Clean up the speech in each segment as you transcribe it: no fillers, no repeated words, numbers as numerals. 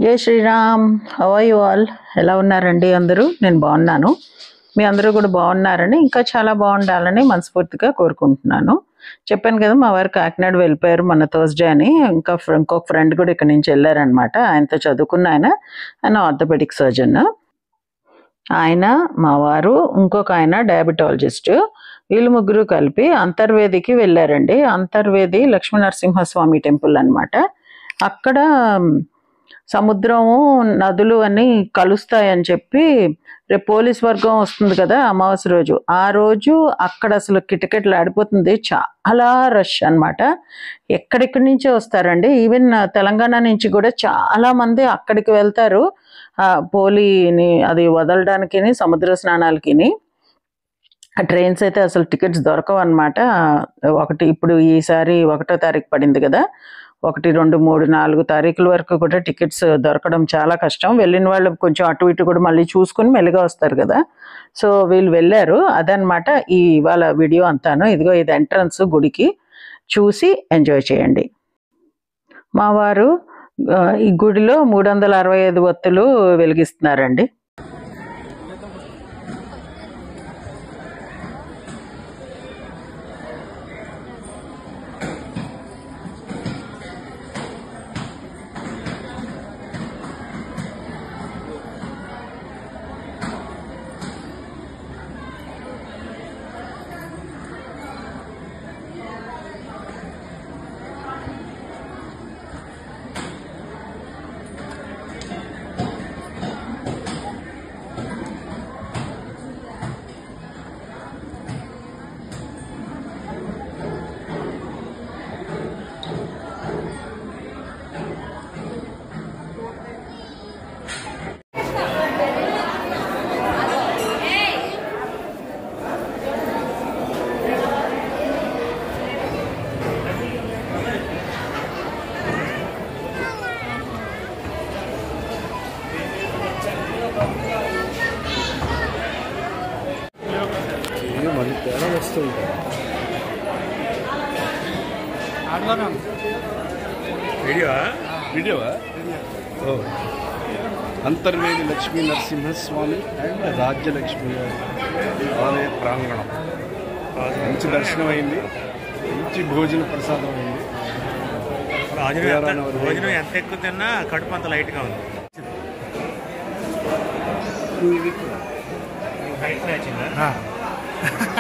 జై Shriram. How are you all? ఎలా ఉన్నారండి అందరూ? నేను బాగున్నాను. మీ అందరూ కూడా బాగున్నారని, ఇంకా చాలా బాగుండాలని మనస్ఫూర్తిగా కోరుకుంటున్నాను. చెప్పాను కదా, మా వారు కాకినాడ వెళ్ళిపోయారు మొన్న థర్స్డే అని. ఇంకొక ఫ్రెండ్ కూడా ఇక్కడ నుంచి వెళ్ళారనమాట. ఆయనతో చదువుకున్న ఆయన ఆర్థోపెడిక్ సర్జన్. ఆయన, మా వారు, ఇంకొక ఆయన డయాబెటాలజిస్ట్. వీళ్ళు ముగ్గురు కలిపి అంతర్వేదికి వెళ్ళారండి. అంతర్వేది లక్ష్మీనరసింహస్వామి టెంపుల్ అనమాట. అక్కడ సముద్రము నదులు అన్నీ కలుస్తాయని చెప్పి, రేపు పోలీస్ వర్గం వస్తుంది కదా అమావాస్య రోజు, ఆ రోజు అక్కడ అసలు కిటకిటలు ఆడిపోతుంది. చాలా రష్ అనమాట. ఎక్కడెక్కడి నుంచే వస్తారండి. ఈవెన్ తెలంగాణ నుంచి కూడా చాలా మంది అక్కడికి వెళ్తారు పోలీని అది వదలడానికి, సముద్ర స్నానాలకి. ఆ ట్రైన్స్ అయితే అసలు టికెట్స్ దొరకవు అనమాట. ఇప్పుడు ఈసారి 1వ తారీఖు పడింది కదా, 1, 2, 3, 4 తారీఖుల వరకు కూడా టికెట్స్ దొరకడం చాలా కష్టం. వెళ్ళిన వాళ్ళు కొంచెం అటు ఇటు కూడా మళ్ళీ చూసుకుని మెల్లిగా వస్తారు కదా. సో వీళ్ళు వెళ్ళారు. అదనమాట ఇవాళ వీడియో అంతాను. ఇదిగో ఇది ఎంట్రన్స్ గుడికి, చూసి ఎంజాయ్ చేయండి. మా వారు ఈ గుడిలో 365 ఒత్తులు వెలిగిస్తున్నారండి. అంతర్వేది లక్ష్మీ నరసింహస్వామి అండ్ రాజ్యలక్ష్మి ఆలయ ప్రాంగణం. మంచి దర్శనం అయింది, మంచి భోజన ప్రసాదం అయింది. భోజనం ఎంత ఎక్కువ తిన్నా కడుపు అంత లైట్గా ఉంది.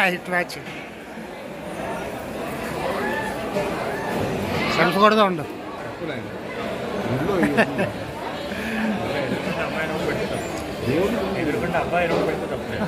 హైట్ మ్యాచింగ్ సెల్ఫ్ కూడా ఉండదు. ఎదురుకుంటే అబ్బాయి పెడితే తప్పలేదు.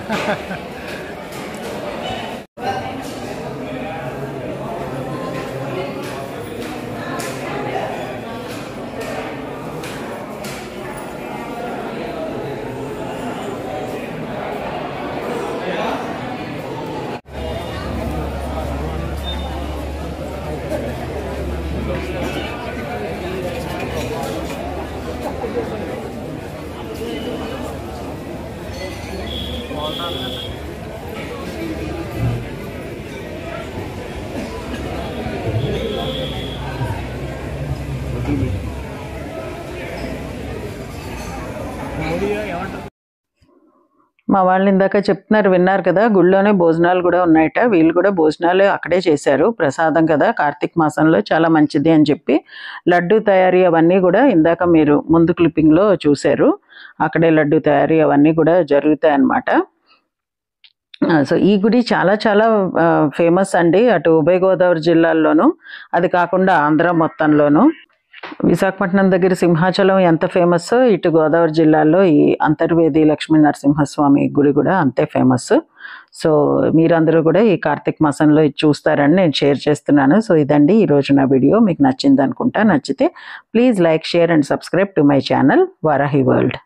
మా వాళ్ళు ఇందాక చెప్తున్నారు, విన్నారు కదా, గుళ్ళోనే భోజనాలు కూడా ఉన్నాయట. వీళ్ళు కూడా భోజనాలు అక్కడే చేశారు. ప్రసాదం కదా, కార్తీక మాసంలో చాలా మంచిది అని చెప్పి లడ్డు తయారీ అవన్నీ కూడా ఇందాక మీరు ముందు క్లిప్పింగ్లో చూశారు. అక్కడే లడ్డు తయారీ అవన్నీ కూడా జరుగుతాయి అన్నమాట. సో ఈ గుడి చాలా చాలా ఫేమస్ అండి. అటు ఉభయ గోదావరి జిల్లాల్లోనూ, అది కాకుండా ఆంధ్ర మొత్తంలోనూ. విశాఖపట్నం దగ్గర సింహాచలం ఎంత ఫేమస్, ఇటు గోదావరి జిల్లాలో ఈ అంతర్వేది లక్ష్మీ నరసింహస్వామి గుడి కూడా అంతే ఫేమస్. సో మీరందరూ కూడా ఈ కార్తీక మాసంలో ఇది చూస్తారని నేను షేర్ చేస్తున్నాను. సో ఇదండి ఈరోజు నా వీడియో. మీకు నచ్చింది అనుకుంటా. నచ్చితే please like, share and subscribe to my channel Varahi world.